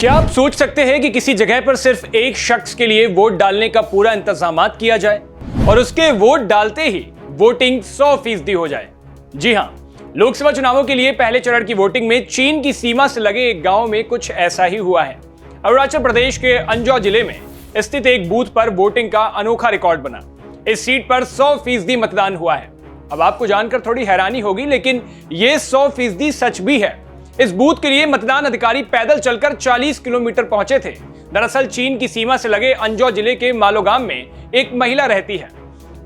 क्या आप सोच सकते हैं कि किसी जगह पर सिर्फ एक शख्स के लिए वोट डालने का पूरा इंतजाम किया जाए और उसके वोट डालते ही वोटिंग 100% हो जाए? जी हां, लोकसभा चुनावों के लिए पहले चरण की वोटिंग में चीन की सीमा से लगे एक गांव में कुछ ऐसा ही हुआ है। अरुणाचल प्रदेश के अंजौ जिले में स्थित एक बूथ पर वोटिंग का अनोखा रिकॉर्ड बना। इस सीट पर 100% मतदान हुआ है। अब आपको जानकर थोड़ी हैरानी होगी, लेकिन यह 100% सच भी है। इस बूथ के लिए मतदान अधिकारी पैदल चलकर 40 किलोमीटर पहुंचे थे। दरअसल चीन की सीमा से लगे अंजौ जिले के मालोगाम में एक महिला रहती है।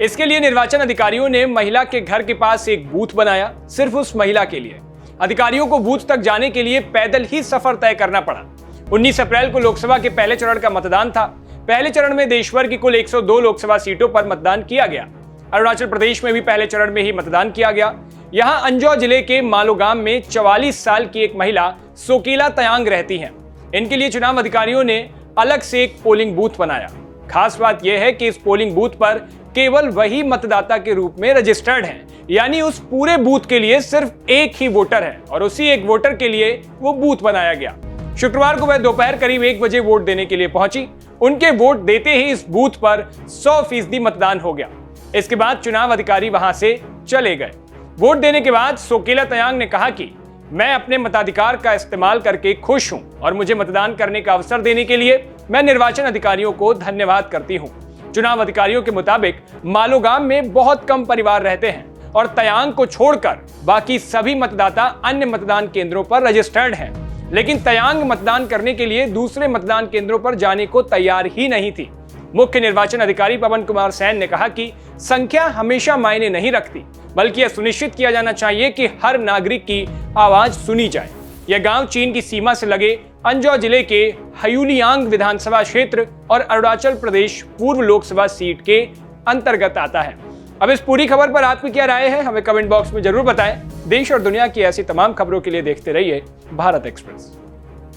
इसके लिए निर्वाचन अधिकारियों ने महिला के घर के पास एक बूथ बनाया, सिर्फ उस महिला के लिए। अधिकारियों को बूथ तक जाने के लिए पैदल ही सफर तय करना पड़ा। 19 अप्रैल को लोकसभा के पहले चरण का मतदान था। पहले चरण में देशभर की कुल 102 लोकसभा सीटों पर मतदान किया गया। अरुणाचल प्रदेश में भी पहले चरण में ही मतदान किया गया। यहां अंजौ जिले के मालोगाम में 44 साल की एक महिला सोकीला तयांग रहती हैं। इनके लिए चुनाव अधिकारियों ने अलग से एक पोलिंग बूथ बनाया। खास बात यह है कि इस पोलिंग बूथ पर केवल वही मतदाता के रूप में रजिस्टर्ड हैं, यानी उस पूरे बूथ के लिए सिर्फ एक ही वोटर है और उसी एक वोटर के लिए वो बूथ बनाया गया। शुक्रवार को वह दोपहर करीब 1 बजे वोट देने के लिए पहुंची। उनके वोट देते ही इस बूथ पर 100% मतदान हो गया। इसके बाद चुनाव अधिकारी वहां से चले गए। वोट देने के बाद सोकीला तयांग ने कहा कि मैं अपने मताधिकार का इस्तेमाल करके खुश हूं और मुझे मतदान करने का अवसर देने के लिए मैं निर्वाचन अधिकारियों को धन्यवाद करती हूं। चुनाव अधिकारियों के मुताबिक मालोगाम में बहुत कम परिवार रहते हैं और तयांग को छोड़कर बाकी सभी मतदाता अन्य मतदान केंद्रों पर रजिस्टर्ड हैं। लेकिन तयांग मतदान करने के लिए दूसरे मतदान केंद्रों पर जाने को तैयार ही नहीं थी। मुख्य निर्वाचन अधिकारी पवन कुमार सैन ने कहा कि संख्या हमेशा मायने नहीं रखती, बल्कि यह सुनिश्चित किया जाना चाहिए कि हर नागरिक की आवाज सुनी जाए। यह गांव चीन की सीमा से लगे अंजौ जिले के हयुलियांग विधानसभा क्षेत्र और अरुणाचल प्रदेश पूर्व लोकसभा सीट के अंतर्गत आता है। अब इस पूरी खबर पर आपकी क्या राय है, हमें कमेंट बॉक्स में जरूर बताएं। देश और दुनिया की ऐसी तमाम खबरों के लिए देखते रहिए भारत एक्सप्रेस।